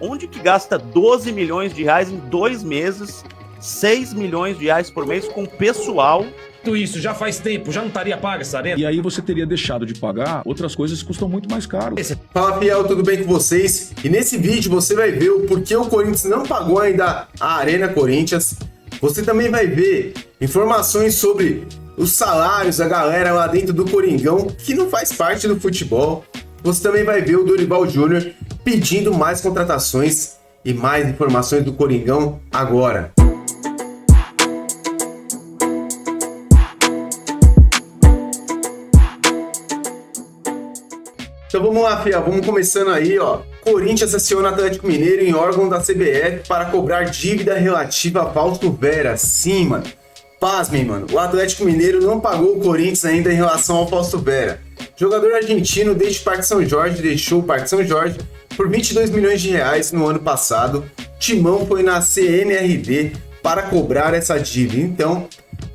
Onde que gasta 12 milhões de reais em 2 meses, 6 milhões de reais por mês com pessoal? Tudo isso já faz tempo, já não estaria paga essa arena? E aí você teria deixado de pagar outras coisas que custam muito mais caro. Fala, fiel, tudo bem com vocês? E nesse vídeo você vai ver o porquê o Corinthians não pagou ainda a Arena Corinthians. Você também vai ver informações sobre os salários da galera lá dentro do Coringão, que não faz parte do futebol. Você também vai ver o Dorival Júnior pedindo mais contratações e mais informações do Coringão agora. Então vamos lá, fiel, vamos começando aí, ó. Corinthians aciona Atlético Mineiro em órgão da CBF para cobrar dívida relativa a Fausto Vera. Sim, mano. Pasmem, mano. O Atlético Mineiro não pagou o Corinthians ainda em relação ao Fausto Vera. Jogador argentino deixou o Parque São Jorge por 22 milhões de reais no ano passado. Timão foi na CNRD para cobrar essa dívida. Então,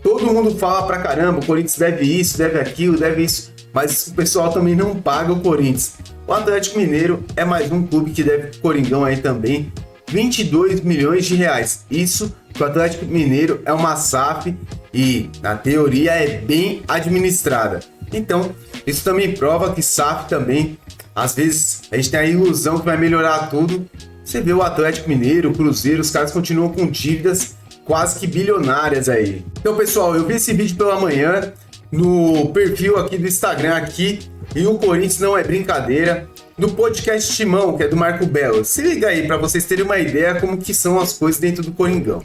todo mundo fala pra caramba, o Corinthians deve isso, deve aquilo, deve isso. Mas o pessoal também não paga o Corinthians. O Atlético Mineiro é mais um clube que deve o Coringão aí também 22 milhões de reais. Isso que o Atlético Mineiro é uma SAF e, na teoria, é bem administrada. Então, isso também prova que SAF também, às vezes, a gente tem a ilusão que vai melhorar tudo. Você vê o Atlético Mineiro, o Cruzeiro, os caras continuam com dívidas quase que bilionárias aí. Então, pessoal, eu vi esse vídeo pela manhã no perfil aqui do Instagram aqui, e o Corinthians não é brincadeira, do podcast Timão, que é do Marco Belo. Se liga aí para vocês terem uma ideia como que são as coisas dentro do Coringão.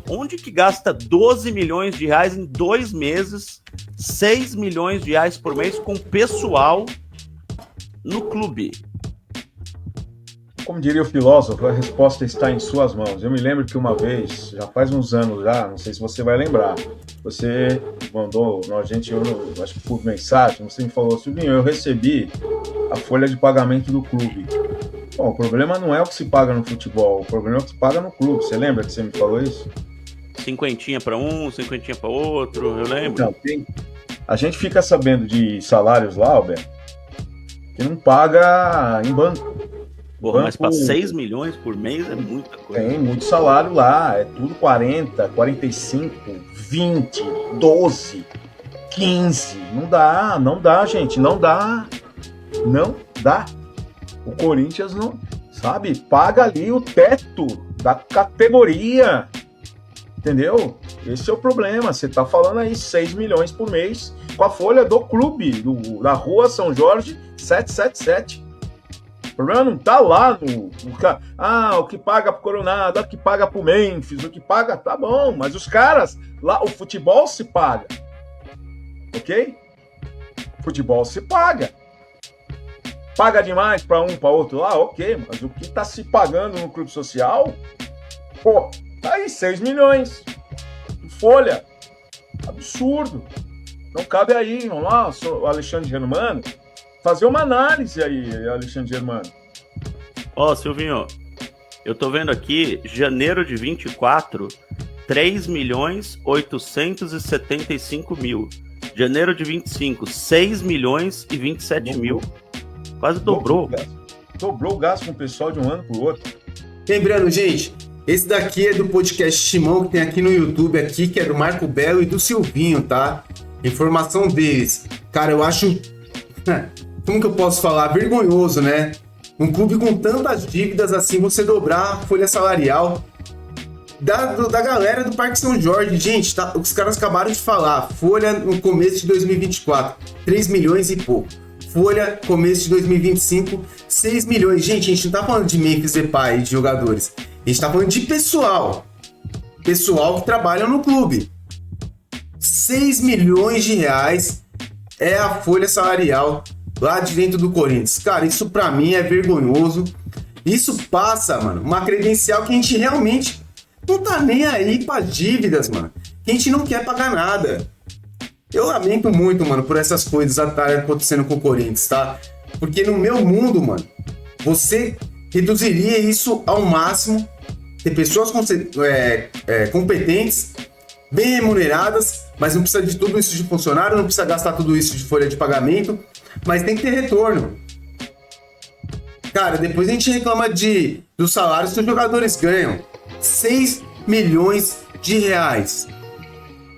Onde que gasta 12 milhões de reais em 2 meses, 6 milhões de reais por mês com pessoal no clube? Como diria o filósofo, a resposta está em suas mãos. Eu me lembro que uma vez, já faz uns anos já, não sei se você vai lembrar, você mandou a gente, acho que por mensagem, você me falou, Silvinho, eu recebi a folha de pagamento do clube. Bom, o problema não é o que se paga no futebol, o problema é o que se paga no clube. Você lembra que você me falou isso? Cinquentinha para um, cinquentinha para outro, eu lembro. Então, a gente fica sabendo de salários lá, Alberto, que não paga em banco. Porra, mas para 6 milhões por mês é muita coisa. Tem muito salário lá, é tudo 40, 45, 20, 12, 15. Não dá, gente, não dá. O Corinthians não, sabe, paga ali o teto da categoria, entendeu? Esse é o problema, você tá falando aí 6 milhões por mês com a folha do clube, da Rua São Jorge 777. O problema não tá lá o que paga pro Coronado, o que paga pro Memphis, o que paga, tá bom, mas os caras, lá, o futebol se paga, ok? Futebol se paga. Paga demais para um, para outro lá, ok, mas o que tá se pagando no clube social, pô, tá aí 6 milhões, folha, absurdo, não cabe aí, vamos lá, o Alexandre Germano, fazer uma análise aí, Alexandre Germano. Ó, Silvinho, eu tô vendo aqui, janeiro de 24, 3 milhões 875 mil. Janeiro de 25, 6 milhões e 27 mil. Quase dobrou. Dobrou o gasto com o pessoal de um ano pro outro. Lembrando, gente, esse daqui é do podcast Timão, que tem aqui no YouTube, aqui, que é do Marco Belo e do Silvinho, tá? Informação deles. Cara, eu acho... Como que eu posso falar? Vergonhoso, né? Um clube com tantas dívidas assim, você dobrar a folha salarial da galera do Parque São Jorge. Gente, tá, os caras acabaram de falar. Folha no começo de 2024, 3 milhões e pouco. Folha começo de 2025, 6 milhões. Gente, a gente não tá falando de Memphis Depay e de jogadores. A gente tá falando de pessoal. Pessoal que trabalha no clube. 6 milhões de reais é a folha salarial lá de dentro do Corinthians. Cara, isso pra mim é vergonhoso. Isso passa, mano, uma credencial que a gente realmente não tá nem aí pra dívidas, mano. Que a gente não quer pagar nada. Eu lamento muito, mano, por essas coisas acontecendo com o Corinthians, tá? Porque no meu mundo, mano, você reduziria isso ao máximo, ter pessoas competentes, bem remuneradas, mas não precisa de tudo isso de funcionário, não precisa gastar tudo isso de folha de pagamento, mas tem que ter retorno. Cara, depois a gente reclama dos salários que os jogadores ganham. 6 milhões de reais.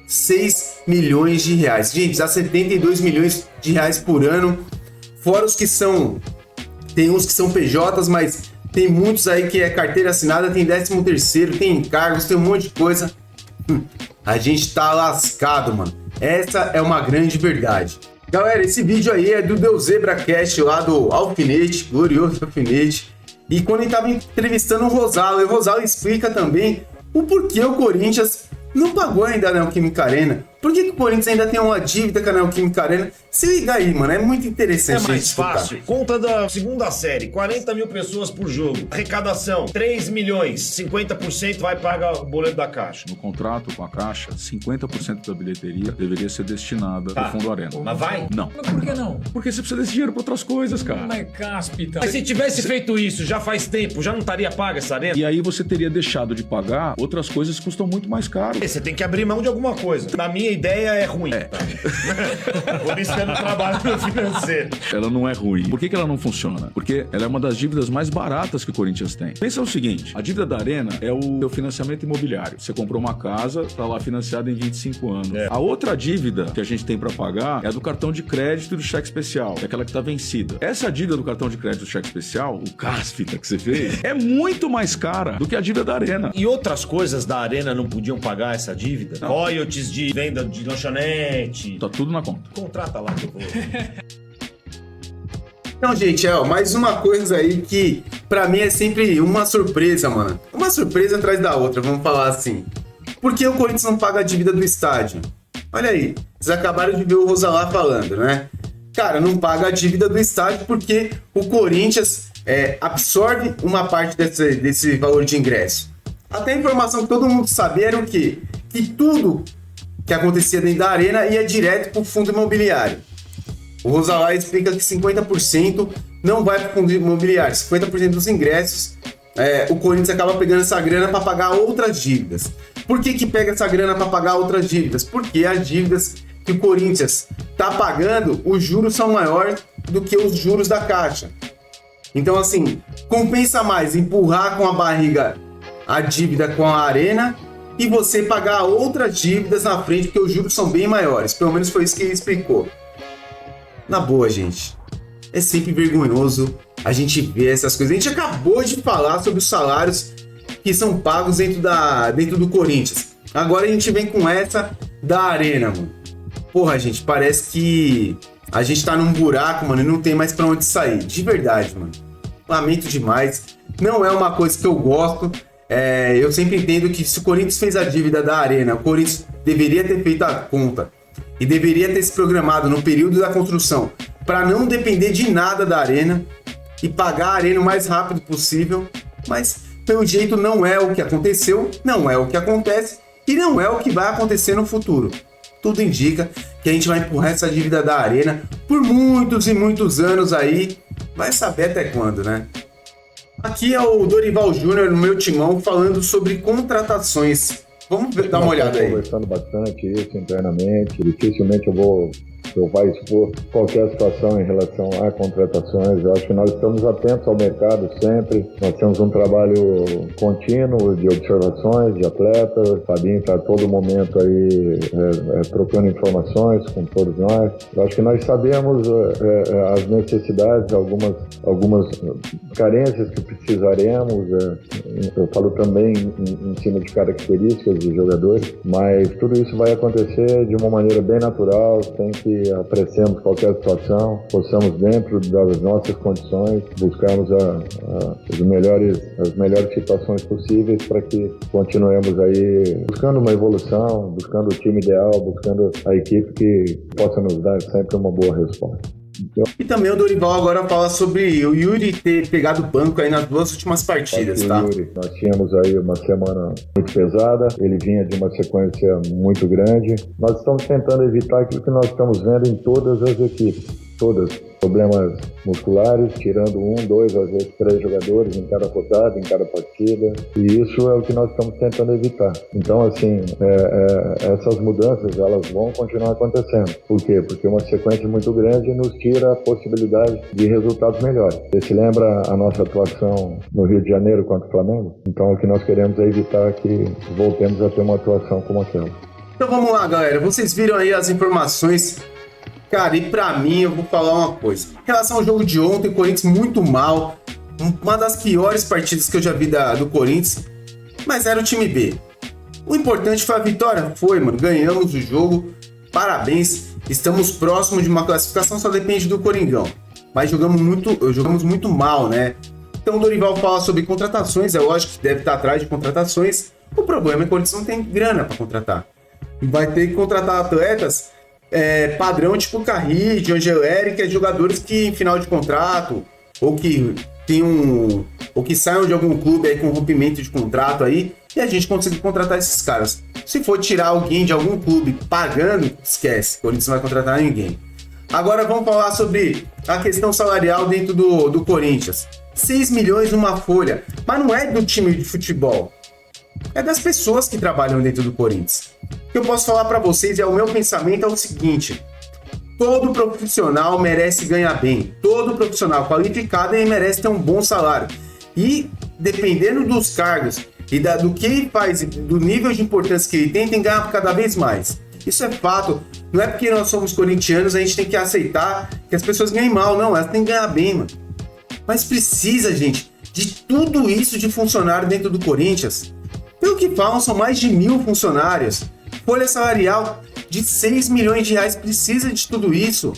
6 milhões de reais. Gente, dá 72 milhões de reais por ano. Fora os que são... Tem uns que são PJs, mas tem muitos aí que é carteira assinada, tem 13º, tem encargos, tem um monte de coisa. A gente tá lascado, mano. Essa é uma grande verdade. Galera, esse vídeo aí é do Deus ZebraCast lá do Alfinete, glorioso Alfinete. E quando ele tava entrevistando o Rosalo, e o Rosalo explica também o porquê o Corinthians não pagou ainda a Neoquímica Arena. Por que o Corinthians ainda tem uma dívida com a Neoquímica Arena? Se liga aí, mano, é muito interessante. É mais fácil. Conta da segunda série, 40 mil pessoas por jogo. Arrecadação, 3 milhões, 50% vai pagar o boleto da Caixa. No contrato com a Caixa, 50% da bilheteria deveria ser destinada ao Fundo Arena. Mas vai? Não. Mas por que não? Porque você precisa desse dinheiro para outras coisas, cara. Mas cáspita. Mas se tivesse feito isso já faz tempo, já não estaria paga essa arena? E aí você teria deixado de pagar outras coisas que custam muito mais caro. Você tem que abrir mão de alguma coisa. Na minha ideia é ruim. Por isso que eu não trabalho no financeiro. Ela não é ruim. Por que ela não funciona? Porque ela é uma das dívidas mais baratas que o Corinthians tem. Pensa o seguinte, a dívida da Arena é o seu financiamento imobiliário. Você comprou uma casa, tá lá financiada em 25 anos. A outra dívida que a gente tem para pagar é a do cartão de crédito e do cheque especial, é aquela que tá vencida. Essa dívida do cartão de crédito e do cheque especial, o cáspita que você fez, é muito mais cara do que a dívida da Arena. E outras coisas da Arena não podiam pagar essa dívida? Não. Royalties de venda de lanchonete. Tá tudo na conta. Contrata lá que eu vou. Então, gente, mais uma coisa aí que pra mim é sempre uma surpresa, mano. Uma surpresa atrás da outra, vamos falar assim. Por que o Corinthians não paga a dívida do estádio? Olha aí, vocês acabaram de ver o Rosalá falando, né? Cara, não paga a dívida do estádio porque o Corinthians absorve uma parte desse valor de ingresso. Até a informação que todo mundo sabia era o quê? Que tudo que acontecia dentro da arena ia direto para o fundo imobiliário. O Rosalá explica que 50% não vai para o fundo imobiliário, 50% dos ingressos, o Corinthians acaba pegando essa grana para pagar outras dívidas. Por que pega essa grana para pagar outras dívidas? Porque as dívidas que o Corinthians está pagando, os juros são maiores do que os juros da Caixa. Então, assim, compensa mais empurrar com a barriga a dívida com a arena e você pagar outras dívidas na frente, porque os juros são bem maiores. Pelo menos foi isso que ele explicou. Na boa, gente. É sempre vergonhoso a gente ver essas coisas. A gente acabou de falar sobre os salários que são pagos dentro do Corinthians. Agora a gente vem com essa da arena, mano. Porra, gente, parece que a gente tá num buraco, mano, e não tem mais pra onde sair. De verdade, mano. Lamento demais. Não é uma coisa que eu gosto. Eu sempre entendo que se o Corinthians fez a dívida da arena, o Corinthians deveria ter feito a conta e deveria ter se programado no período da construção para não depender de nada da arena e pagar a arena o mais rápido possível, mas pelo jeito não é o que aconteceu, não é o que acontece e não é o que vai acontecer no futuro. Tudo indica que a gente vai empurrar essa dívida da arena por muitos e muitos anos aí, vai saber até quando, né? Aqui é o Dorival Júnior no meu timão falando sobre contratações. Vamos dar uma olhada aí. Conversando bastante isso internamente. Dificilmente eu vai expor qualquer situação em relação a contratações. Eu acho que nós estamos atentos ao mercado sempre. Nós temos um trabalho contínuo de observações de atletas. O Fabinho está a todo momento aí trocando informações com todos nós. Eu acho que nós sabemos as necessidades, algumas carências que precisaremos. Eu falo também em cima de características de jogadores, mas tudo isso vai acontecer de uma maneira bem natural, sem que apreciemos qualquer situação, possamos dentro das nossas condições buscarmos as melhores situações possíveis para que continuemos aí buscando uma evolução, buscando o time ideal, buscando a equipe que possa nos dar sempre uma boa resposta. E também o Dorival agora fala sobre o Yuri ter pegado o banco aí nas 2 últimas partidas, tá? Yuri, nós tínhamos aí uma semana muito pesada, ele vinha de uma sequência muito grande. Nós estamos tentando evitar aquilo que nós estamos vendo em todas as equipes. todas problemas musculares, tirando 1, 2, às vezes 3 jogadores em cada rodada, em cada partida, e isso é o que nós estamos tentando evitar. Então, assim, essas mudanças, elas vão continuar acontecendo. Por quê? Porque uma sequência muito grande nos tira a possibilidade de resultados melhores. Você se lembra a nossa atuação no Rio de Janeiro contra o Flamengo? Então, o que nós queremos é evitar que voltemos a ter uma atuação como aquela. Então vamos lá, galera. Vocês viram aí as informações. Cara, e pra mim, eu vou falar uma coisa. Em relação ao jogo de ontem, o Corinthians muito mal. Uma das piores partidas que eu já vi do Corinthians. Mas era o time B. O importante foi a vitória. Foi, mano. Ganhamos o jogo. Parabéns. Estamos próximos de uma classificação. Só depende do Coringão. Mas jogamos muito mal, né? Então o Dorival fala sobre contratações. É lógico que deve estar atrás de contratações. O problema é que o Corinthians não tem grana pra contratar. Vai ter que contratar atletas padrão tipo Carrillo, Angeleri, que é jogadores que em final de contrato, ou que saiam de algum clube aí com rompimento de contrato aí, e a gente conseguir contratar esses caras. Se for tirar alguém de algum clube pagando, esquece, o Corinthians não vai contratar ninguém. Agora vamos falar sobre a questão salarial dentro do Corinthians. 6 milhões numa folha, mas não é do time de futebol. É das pessoas que trabalham dentro do Corinthians. O que eu posso falar para vocês, o meu pensamento é o seguinte: todo profissional merece ganhar bem. Todo profissional qualificado merece ter um bom salário. E dependendo dos cargos e do que ele faz, do nível de importância que ele tem que ganhar cada vez mais. Isso é fato. Não é porque nós somos corintianos a gente tem que aceitar que as pessoas ganhem mal. Não, elas têm que ganhar bem, mano. Mas precisa, gente, de tudo isso de funcionário dentro do Corinthians. Pelo que falam, são mais de 1.000 funcionários. Folha salarial de 6 milhões de reais precisa de tudo isso.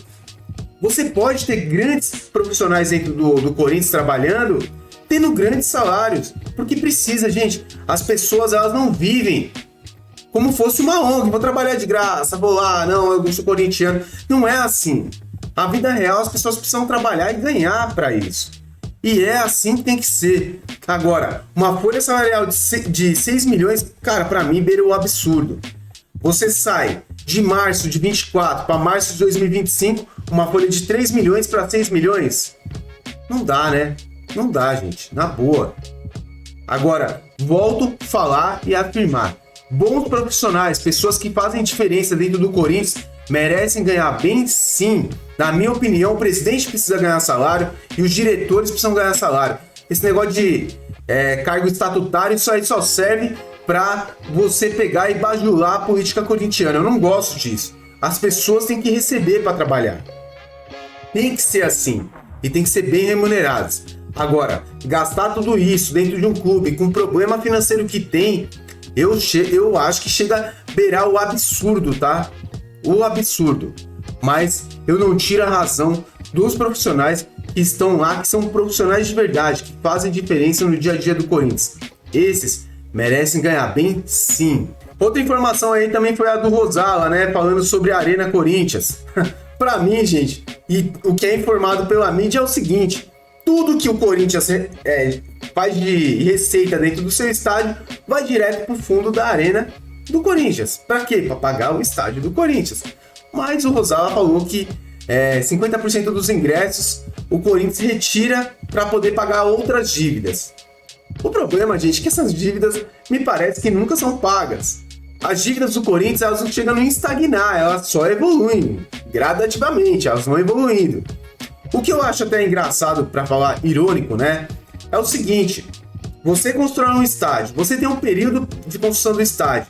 Você pode ter grandes profissionais dentro do Corinthians trabalhando, tendo grandes salários. Porque precisa, gente. As pessoas, elas não vivem como fosse uma ONG. Vou trabalhar de graça, vou lá, não, eu sou corintiano. Não é assim. A vida real, as pessoas precisam trabalhar e ganhar para isso. E é assim que tem que ser. Agora, uma folha salarial de 6 milhões, cara, pra mim, beira o absurdo. Você sai de março de 24 para março de 2025, uma folha de 3 milhões para 6 milhões. Não dá, né? Não dá, gente. Na boa. Agora, volto a falar e afirmar. Bons profissionais, pessoas que fazem diferença dentro do Corinthians, merecem ganhar bem, sim. Na minha opinião, o presidente precisa ganhar salário e os diretores precisam ganhar salário. Esse negócio de cargo estatutário, isso aí só serve para você pegar e bajular a política corintiana. Eu não gosto disso. As pessoas têm que receber para trabalhar. Tem que ser assim. E tem que ser bem remuneradas. Agora, gastar tudo isso dentro de um clube com o problema financeiro que tem, eu acho que chega a beirar o absurdo, tá? O absurdo. Mas eu não tiro a razão dos profissionais que estão lá, que são profissionais de verdade, que fazem diferença no dia a dia do Corinthians. Esses merecem ganhar bem, sim. Outra informação aí também foi a do Rosala, né? Falando sobre a Arena Corinthians. Pra mim, gente, e o que é informado pela mídia é o seguinte: tudo que o Corinthians faz de receita dentro do seu estádio vai direto pro fundo da Arena do Corinthians. Pra quê? Pra pagar o estádio do Corinthians. Mas o Rosala falou que 50% dos ingressos o Corinthians retira para poder pagar outras dívidas. O problema, gente, é que essas dívidas me parece que nunca são pagas. As dívidas do Corinthians, elas não chegam a estagnar, elas só evoluem gradativamente, elas vão evoluindo. O que eu acho até engraçado, para falar irônico, né, é o seguinte: você constrói um estádio, você tem um período de construção do estádio.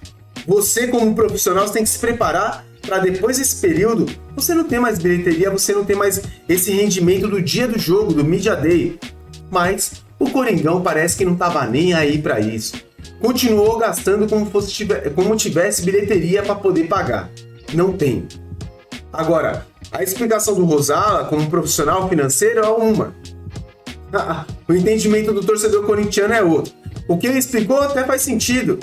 Você, como profissional, você tem que se preparar para depois desse período, você não tem mais bilheteria, você não tem mais esse rendimento do dia do jogo, do Media Day. Mas o Coringão parece que não estava nem aí para isso. Continuou gastando como tivesse bilheteria para poder pagar. Não tem. Agora, a explicação do Rosala como profissional financeiro é uma. O entendimento do torcedor corintiano é outro. O que ele explicou até faz sentido.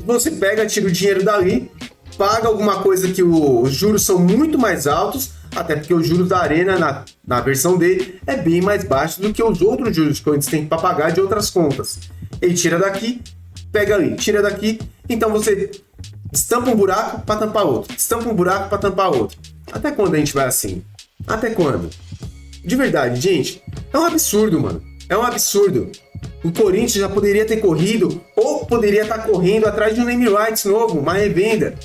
Você pega, tira o dinheiro dali, paga alguma coisa que os juros são muito mais altos, até porque os juros da Arena, na versão dele, é bem mais baixo do que os outros juros que eles têm para pagar de outras contas. Ele tira daqui, pega ali, tira daqui, então você estampa um buraco para tampar outro, estampa um buraco para tampar outro. Até quando a gente vai assim? Até quando? De verdade, gente, é um absurdo, mano. É um absurdo. O Corinthians já poderia ter corrido ou poderia estar correndo atrás de um name rights novo, uma revenda.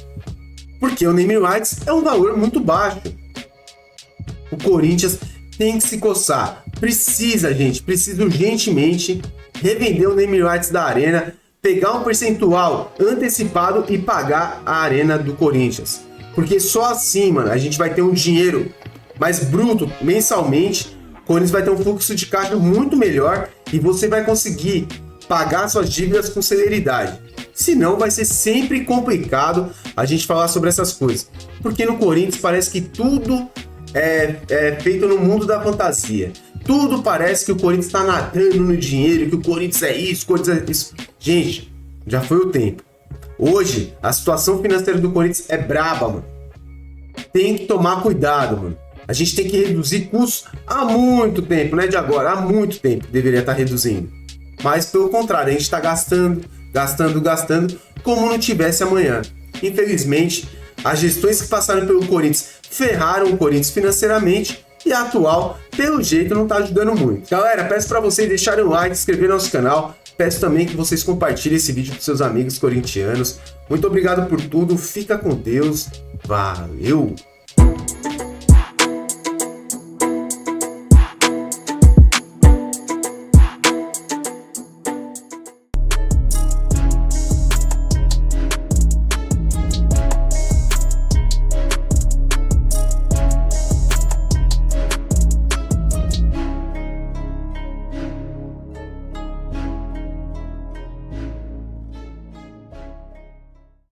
Porque o name rights é um valor muito baixo. O Corinthians tem que se coçar. Precisa, gente, precisa urgentemente revender o name rights da Arena, pegar um percentual antecipado e pagar a Arena do Corinthians. Porque só assim, mano, a gente vai ter um dinheiro mais bruto mensalmente. O Corinthians vai ter um fluxo de caixa muito melhor e você vai conseguir pagar suas dívidas com celeridade. Senão vai ser sempre complicado a gente falar sobre essas coisas. Porque no Corinthians parece que tudo é feito no mundo da fantasia. Tudo parece que o Corinthians está nadando no dinheiro, que o Corinthians é isso, o Corinthians é isso. Gente, já foi o tempo. Hoje, a situação financeira do Corinthians é braba, mano. Tem que tomar cuidado, mano. A gente tem que reduzir custos há muito tempo, não é de agora, há muito tempo deveria estar reduzindo. Mas pelo contrário, a gente está gastando, como não tivesse amanhã. Infelizmente, as gestões que passaram pelo Corinthians ferraram o Corinthians financeiramente e a atual, pelo jeito, não está ajudando muito. Galera, peço para vocês deixarem um like, se inscreverem no nosso canal. Peço também que vocês compartilhem esse vídeo com seus amigos corintianos. Muito obrigado por tudo, fica com Deus, valeu!